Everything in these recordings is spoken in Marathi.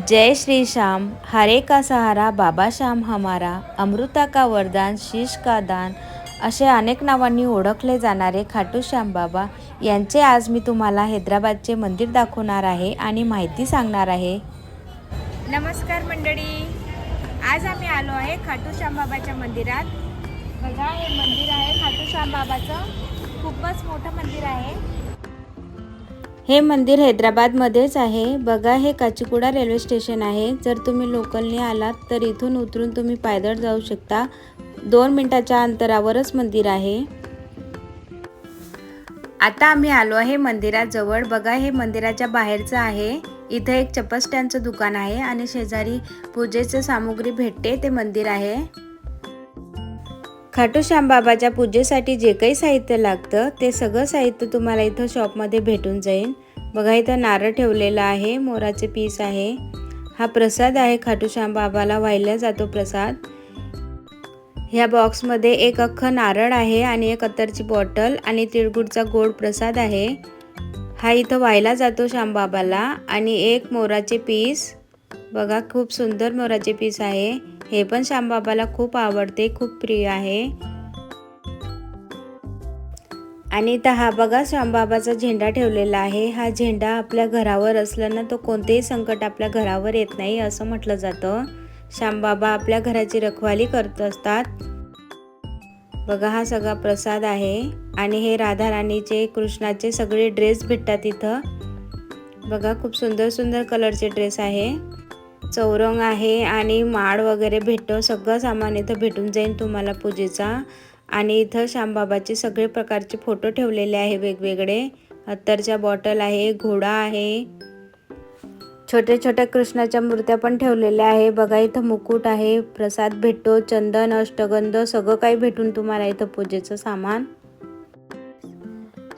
जय श्री श्याम, हरे का सहारा बाबा श्याम हमारा, अमृता का वरदान शीश का दान असे अनेक नावांनी ओळखले जाणारे खाटू श्याम बाबा यांचे आज मी तुम्हाला हैदराबादचे मंदिर दाखवणार आहे आणि माहिती सांगणार आहे। नमस्कार मंडळी, आज आम्ही आलो आहे खाटू श्याम बाबाच्या मंदिरात। बघा, हे मंदिर आहे खाटू श्याम बाबाचं, खूपच मोठं मंदिर आहे। हे मंदिर हैदराबादमध्येच आहे। बघा, हे काचीगुडा रेल्वे स्टेशन आहे। जर तुम्ही लोकलने आलात तर इथून उतरून तुम्ही पायदळ जाऊ शकता। 2 मिनिटाच्या अंतरावरच मंदिर आहे। आता आम्ही आलो आहे मंदिराजवळ। बघा, हे मंदिराच्या बाहेरचं आहे। इथे एक चप्पल स्टँडचं दुकान आहे आणि शेजारी पूजेचे सामुग्री भेटते ते मंदिर आहे। खाटू श्याम बाबाच्या पूजेसाठी जे काही साहित्य लागतं ते सगळं साहित्य तुम्हाला इथं शॉपमध्ये भेटून जाईल। बघा, इथं नारळ ठेवलेला आहे, मोराचे पीस आहे। हा प्रसाद आहे, खाटू श्याम बाबाला वाहिला जातो प्रसाद। ह्या बॉक्समध्ये एक अख्खं नारळ आहे आणि एक अत्तरची बॉटल आणि तिळगुळचा गोड प्रसाद आहे। हा इथं वाहिला जातो श्याम बाबाला। आणि एक मोराचे पीस, बघा खूप सुंदर मोराचे पीस आहे। हे पण श्याम बाबाला खूप आवडते, खूप प्रिय आहे। आणि इथं हा बघा श्याम बाबाचा झेंडा ठेवलेला आहे। हा झेंडा आपल्या घरावर असला ना तो कोणतेही संकट आपल्या घरावर येत नाही असं म्हटलं जातं। श्याम बाबा आपल्या घराची रखवाली करत असतात। बघा, हा सगळा प्रसाद आहे आणि हे राधा राणीचे कृष्णाचे सगळे ड्रेस भेटतात इथं। बघा, खूप सुंदर सुंदर कलरचे ड्रेस आहे। चौरंग आहे आणि माळ वगैरे भेटतो, सगळं सामान इथं भेटून जाईल तुम्हाला पूजेचा। आणि इथं श्याम बाबाचे सगळे प्रकारचे फोटो ठेवलेले आहे वेगवेगळे। अत्तरच्या बॉटल आहे, घोडा आहे, छोटे छोटे कृष्णाच्या मूर्त्या पण ठेवलेल्या आहे। बघा, इथं मुकुट आहे, प्रसाद भेटतो, चंदन, अष्टगंध सगळं काही भेटून तुम्हाला इथं पूजेचं सामान।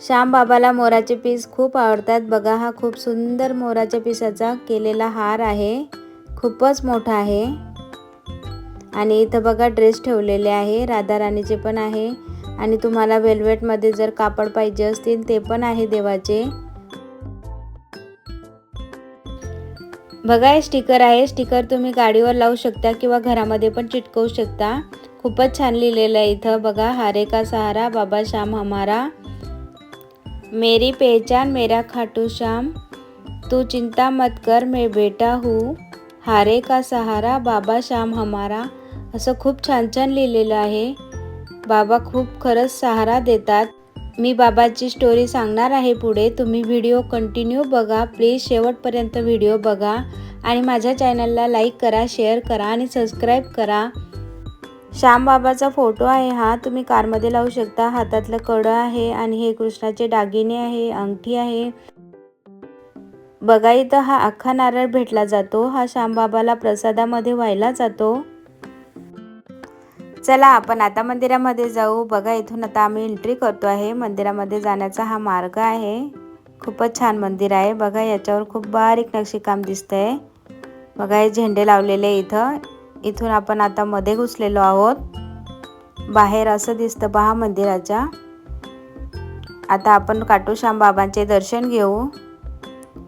श्याम बाबाला मोराचे पीस खूप आवडतात। बघा, हा खूप सुंदर मोराच्या पिसाचा केलेला हार आहे, खूपच मोठा आहे। आणि इथं बघा ड्रेस ठेवलेले आहे, राधा राणीचे पण आहे आणि तुम्हाला वेल्वेटमध्ये जर कापड पाहिजे असतील ते पण आहे देवाचे। बघा, हे स्टिकर आहे, स्टिकर तुम्ही गाडीवर लावू शकता किंवा घरामध्ये पण चिटकवू शकता। खूपच छान लिहिलेलं आहे इथं। बघा, हरे का सहारा बाबा श्याम हमारा, मेरी पहचान मेरा खाटू श्याम, तू चिंता मत कर मैं बेटा हूँ, हारे का सहारा बाबा श्याम हमारा, असं खूप छान छान लिहिलेलं आहे। बाबा खूप खरंच सहारा देतात। मी बाबाची स्टोरी सांगणार आहे पुढे, तुम्ही व्हिडिओ कंटिन्यू बघा प्लीज, शेवटपर्यंत व्हिडिओ बघा आणि माझ्या चॅनलला लाईक करा, शेअर करा आणि सबस्क्राईब करा। श्याम बाबाचा फोटो आहे हा, तुम्ही कारमध्ये लावू शकता। हातातलं कडं आहे आणि हे कृष्णाचे दागिने आहे, अंगठी आहे। बघा, इथं हा अख्खा नारळ भेटला जातो, हा श्याम बाबाला प्रसादामध्ये वाहिला जातो। चला आपण आता मंदिरामध्ये जाऊ। बघा, इथून आता आम्ही एंट्री करतो आहे। मंदिरामध्ये जाण्याचा हा मार्ग आहे, खूपच छान मंदिर आहे। बघा, याच्यावर खूप बारीक नक्षीकाम दिसतंय। बघा, हे झेंडे लावलेले इथं। इथून आपण आता मध्ये घुसलेलो आहोत, बाहेर असं दिसतं पहा मंदिराच्या। आता आपण खाटू श्याम बाबांचे दर्शन घेऊ।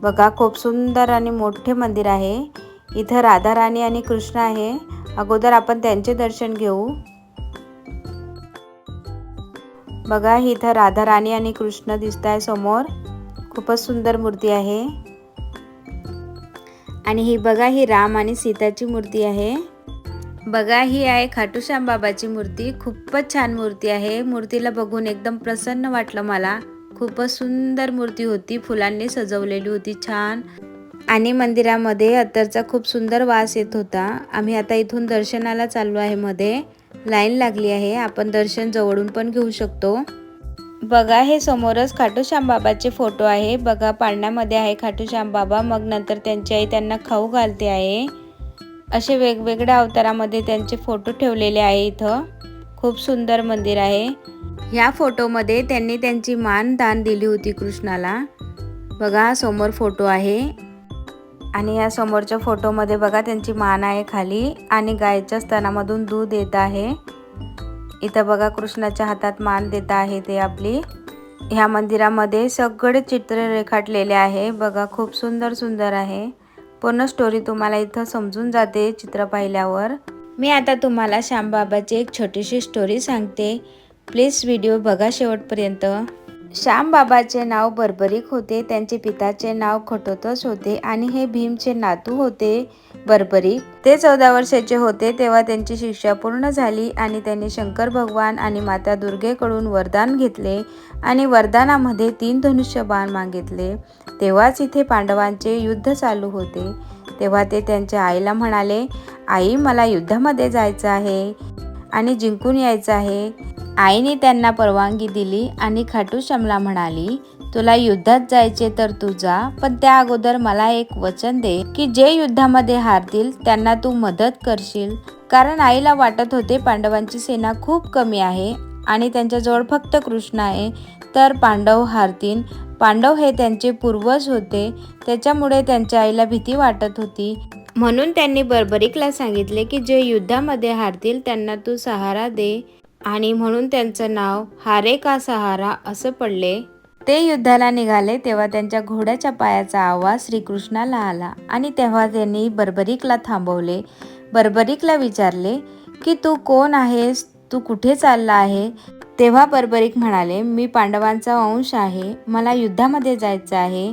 बघा, खूप सुंदर आणि मोठे मंदिर आहे। इथं राधा राणी आणि कृष्ण आहे, अगोदर आपण त्यांचे दर्शन घेऊ। बघा, इथं राधा राणी आणि कृष्ण दिसत आहे समोर, खूपच सुंदर मूर्ती आहे। आणि ही बघा, ही राम आणि सीताची मूर्ती आहे। बघा, ही आहे खाटू श्याम बाबाची मूर्ती, खूपच छान मूर्ती आहे। मूर्तीला बघून एकदम प्रसन्न वाटलं मला, खूपच सुंदर मूर्ती होती, फुलांनी सजवलेली होती छान। आणि मंदिरामध्ये अत्तरचा खूप सुंदर वास येत होता। आम्ही आता इथून दर्शनाला चाललो आहे, मध्ये लाईन लागली आहे, आपण दर्शन जवळून पण घेऊ शकतो। बघा, हे समोरच खाटू श्याम बाबाचे फोटो आहे। बघा, पाळण्यामध्ये आहे खाटू श्याम बाबा, मग नंतर त्यांची आई त्यांना खाऊ घालते आहे। असे वेगवेगळ्या अवतारामध्ये त्यांचे फोटो ठेवलेले आहे इथं, खूप सुंदर मंदिर आहे। ह्या फोटोमध्ये त्यांनी त्यांची मान दान दिली होती कृष्णाला। बघा, हा समोर फोटो आहे आणि या समोरच्या फोटोमध्ये बघा त्यांची मान आहे खाली आणि गायच्या स्तनामधून दूध येत आहे। इथं बघा, कृष्णाच्या हातात मान देत आहे ते आपली। ह्या मंदिरामध्ये सगळे चित्र रेखाटलेले आहे। बघा, खूप सुंदर सुंदर आहे, पूर्ण स्टोरी तुम्हाला इथं समजून जाते चित्र पाहिल्यावर. मी आता तुम्हाला श्यामबाबाची एक छोटीशी स्टोरी सांगते. प्लीज व्हिडिओ बघा शेवटपर्यंत. श्यामबाबाचे नाव बर्बरिक होते. त्यांचे पिताचे नाव खटोतस होते आणि हे भीमचे नातू होते बर्बरिक. ते 14 वर्षाचे होते तेव्हा त्यांची शिक्षा पूर्ण झाली आणि त्यांनी शंकर भगवान आणि माता दुर्गेकडून वरदान घेतले आणि वरदानामध्ये 3 धनुष्य बाण मागितले. तेव्हाच इथे पांडवांचे युद्ध चालू होते. तेव्हा ते त्यांच्या आईला म्हणाले, आई मला युद्धामध्ये जायचं आहे आणि जिंकून यायचं आहे. आईने त्यांना परवानगी दिली आणि खाटूश्यामला म्हणाली, तुला युद्धात जायचे तर तू जा, पण त्या अगोदर मला एक वचन दे की जे युद्धामध्ये हारतील त्यांना तू मदत करशील. कारण आईला वाटत होते पांडवांची सेना खूप कमी आहे आणि त्यांच्याजवळ फक्त कृष्ण आहे, तर पांडव हारतील. पांडव हे त्यांचे पूर्वज होते, त्याच्यामुळे त्यांच्या आईला भीती वाटत होती. म्हणून त्यांनी बर्बरिकला सांगितले की जे युद्धामध्ये हारतील त्यांना तू सहारा दे आणि म्हणून त्यांचं नाव हारे का सहारा असं पडले. ते युद्धाला निघाले तेव्हा त्यांच्या घोड्याच्या पायाचा आवाज श्रीकृष्णाला आला आणि तेव्हा त्यांनी बर्बरिकला थांबवले. बर्बरिकला विचारले की तू कोण आहेस, तू कुठे चालला आहे. तेव्हा बर्बरिक म्हणाले, मी पांडवांचा वंश आहे, मला युद्धामध्ये जायचं आहे,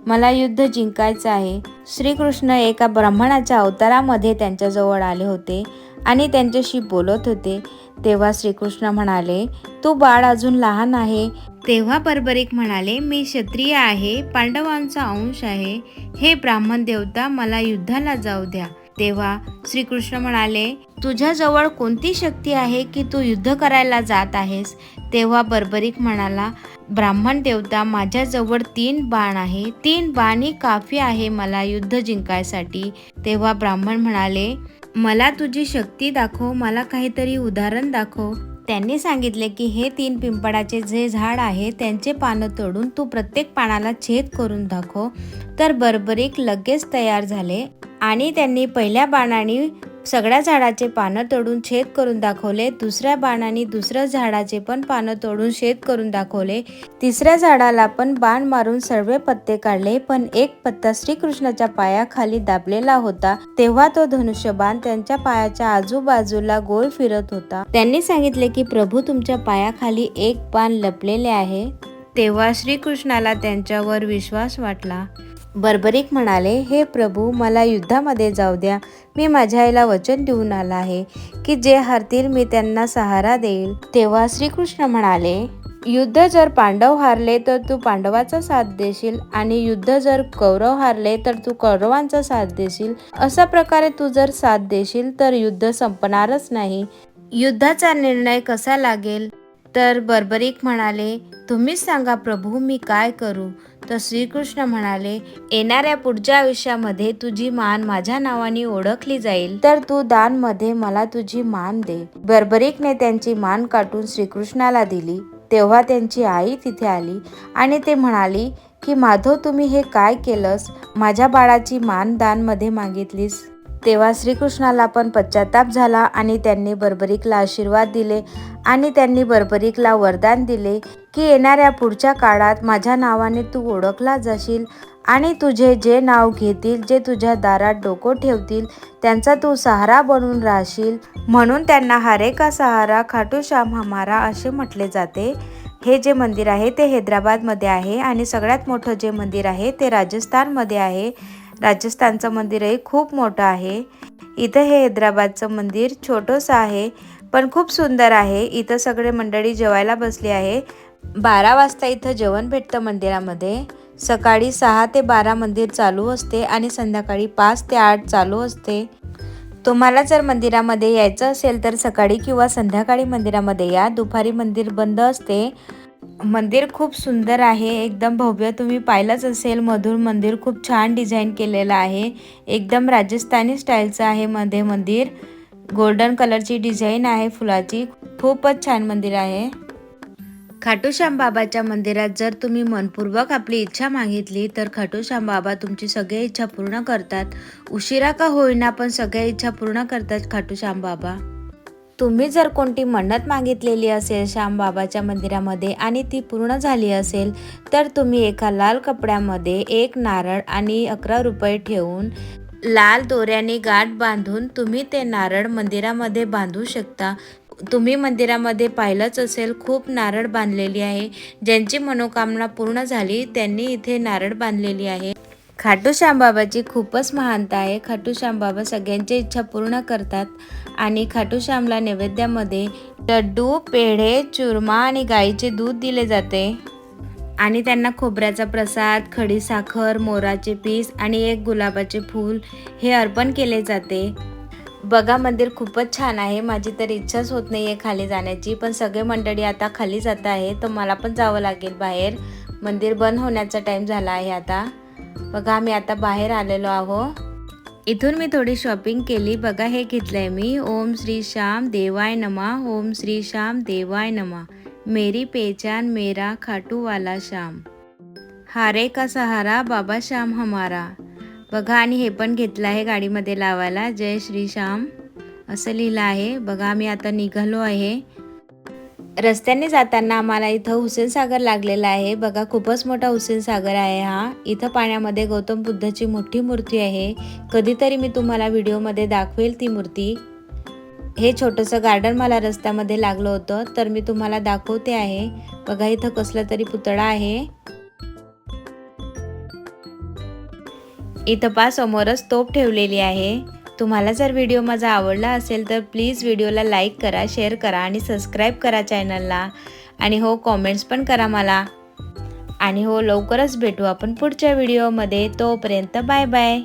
मला युद्ध जिंकायचं आहे. श्रीकृष्ण एका ब्राह्मणाच्या अवतारामध्ये त्यांच्याजवळ आले होते आणि त्यांच्याशी बोलत होते. तेव्हा श्रीकृष्ण म्हणाले, तू बाळ अजून लहान आहे. तेव्हा बर्बरिक म्हणाले, मी क्षत्रिय आहे, पांडवांचा अंश आहे, हे ब्राह्मण देवता मला युद्धाला जाऊ द्या. तेव्हा श्रीकृष्ण म्हणाले, तुझ्याजवळ कोणती शक्ती आहे की तू युद्ध करायला जात आहेस. तेव्हा बर्बरिक म्हणाला, ब्राह्मण देवता माझ्याजवळ 3 बाण आहे, 3 बाणी काफी आहे मला युद्ध जिंकायसाठी. तेव्हा ब्राह्मण म्हणाले, मला तुझी शक्ती दाखव, मला काहीतरी उदाहरण दाखव. त्यांनी सांगितले की हे 3 पिंपळाचे जे झाड आहे त्यांचे पानं तोडून तू प्रत्येक पानाला छेद करून दाखव. तर बर्बरिक लगेच तयार झाले आणि त्यांनी पहिल्या बाणाने सगळ्या झाडाचे पानं तोडून छेद करून दाखवले. दुसऱ्या बाणाने दुसऱ्या झाडाचे पण पानं तोडून छेद करून दाखवले. तिसऱ्या झाडाला पण बाण मारून सर्व पत्ते काढले, पण एक पत्ता श्रीकृष्णाच्या पायाखाली दाबलेला होता. तेव्हा तो धनुष्यबाण त्यांच्या पायाच्या आजूबाजूला गोल फिरत होता. त्यांनी सांगितले की प्रभू तुमच्या पायाखाली एक बाण लपलेले आहे. तेव्हा श्रीकृष्णाला त्यांच्यावर विश्वास वाटला. बर्बरिक म्हणाले, हे प्रभू मला युद्धामध्ये जाऊ द्या. मी माझ्या आईला वचन देऊन आला आहे की जे हारतील मी त्यांना सहारा देईल. तेव्हा श्रीकृष्ण म्हणाले, युद्ध जर पांडव हारले तर तू पांडवाचा साथ देशील आणि युद्ध जर कौरव हारले तर तू कौरवांचा साथ देशील. अशा प्रकारे तू जर साथ देशील तर युद्ध संपणारच नाही. युद्धाचा निर्णय कसा लागेल. तर बर्बरिक म्हणाले, तुम्हीच सांगा प्रभू, मी काय करू. तर श्रीकृष्ण म्हणाले, येणाऱ्या पुढच्या आयुष्यामध्ये तुझी मान माझ्या नावाने ओळखली जाईल, तर तू दानमध्ये मला तुझी मान दे. बर्बरिकने त्यांची मान काढून श्रीकृष्णाला दिली. तेव्हा त्यांची आई तिथे आली आणि ते म्हणाली की माधव, तुम्ही हे काय केलंस, माझ्या बाळाची मान दानमध्ये मागितलीस. तेव्हा श्रीकृष्णाला पण पश्चाताप झाला आणि त्यांनी बर्बरिकला आशीर्वाद दिले आणि त्यांनी बर्बरिकला वरदान दिले की येणाऱ्या पुढच्या काळात माझ्या नावाने तू ओळखला जाशील आणि तुझे जे नाव घेतील, जे तुझ्या दारात डोकं ठेवतील, त्यांचा तू सहारा बनून राहशील. म्हणून त्यांना हारे का सहारा खाटूश्याम हमारा असे म्हटले जाते. हे जे मंदिर आहे ते हैदराबादमध्ये आहे आणि सगळ्यात मोठं जे मंदिर आहे ते राजस्थानमध्ये आहे. राजस्थानचं मंदिरही खूप मोठं आहे. इथं हे हैदराबादचं मंदिर छोटंसं आहे पण खूप सुंदर आहे. इथं सगळे मंडळी जेवायला बसली आहे. 12 वाजता इथं जेवण भेटतं मंदिरामध्ये. सकाळी 6 ते 12 मंदिर चालू असते आणि संध्याकाळी 5 ते 8 चालू असते. तुम्हाला जर मंदिरामध्ये यायचं असेल तर सकाळी किंवा संध्याकाळी मंदिरामध्ये या. दुपारी मंदिर बंद असते. मंदिर खूप सुंदर आहे, एकदम भव्य. तुम्ही पाहिलंच असेल, मधून मंदिर खूप छान डिझाईन केलेलं आहे. एकदम राजस्थानी स्टाईलचं आहे मध्ये मंदिर. गोल्डन कलरची डिझाईन आहे फुलाची. खूपच छान मंदिर आहे. खाटूश्याम बाबाच्या मंदिरात जर तुम्ही मनपूर्वक आपली इच्छा मागितली तर खाटूश्याम बाबा तुमची सगळ्या इच्छा पूर्ण करतात. उशिरा का होईना पण सगळ्या इच्छा पूर्ण करतात खाटूश्याम बाबा. तुम्ही जर कोणती मन्नत मागितलेली असेल श्यामबाबाच्या मंदिरामध्ये आणि ती पूर्ण झाली असेल तर तुम्ही एका लाल कपड्यामध्ये एक नारळ आणि 11 रुपये ठेवून लाल दोऱ्याने गाठ बांधून तुम्ही ते नारळ मंदिरामध्ये बांधू शकता. तुम्ही मंदिरामध्ये पाहिलंच असेल खूप नारळ बांधलेली आहे. ज्यांची मनोकामना पूर्ण झाली त्यांनी इथे नारळ बांधलेली आहे. खाटू श्यामबाबाची खूपच महानता आहे. खाटू श्यामबाबा सगळ्यांची इच्छा पूर्ण करतात आणि खाटू श्यामला नैवेद्यामध्ये लड्डू, पेढे, चुरमा आणि गाईचे दूध दिले जाते आणि त्यांना खोबऱ्याचा प्रसाद, खडी साखर, मोराचे पीस आणि एक गुलाबाचे फूल हे अर्पण केले जाते. बघा मंदिर खूपच छान आहे. माझी तर इच्छाच होत नाही आहे खाली जाण्याची, पण सगळे मंडळी आता खाली जात आहे तर मला पण जावं लागेल बाहेर. मंदिर बंद होण्याचा टाईम झाला आहे आता. बघा मी आता बाहेर आलेलो आहो. इथून मी थोडी शॉपिंग केली. बघा हे घेतलंय मी. ओम श्री श्याम देवाय नमः, ओम श्री श्याम देवाय नमः, मेरी पहचान मेरा खाटू वाला श्याम, हारे का सहारा बाबा श्याम हमारा. बघा आणि हे पण घेतलं आहे गाडीमध्ये लावायला. जय श्री श्याम असं लिहिलं आहे. बघा मी आता निघालो आहे. रस्त्याने जाताना आम्हाला इथं हुसेन सागर लागलेला आहे. बघा खूपच मोठा हुसेन सागर आहे हा. इथं पाण्यामध्ये गौतम बुद्धाची मोठी मूर्ती आहे. कधीतरी मी तुम्हाला व्हिडिओमध्ये दाखवेल ती मूर्ती. हे छोटंसं गार्डन मला रस्त्यामध्ये लागलं होतं तर मी तुम्हाला दाखवते आहे. बघा इथं कसला तरी पुतळा आहे. इथं समोरच तोफ ठेवलेली आहे. तुम्हाला जर व्हिडिओ माझा आवडला असेल तर प्लीज व्हिडिओला लाईक करा, शेअर करा आणि सबस्क्राईब करा चॅनलला. आणि हो कॉमेंट्स पण करा मला. आणि हो लवकरच भेटू आपण पुढच्या व्हिडिओमध्ये. तोपर्यंत बाय बाय.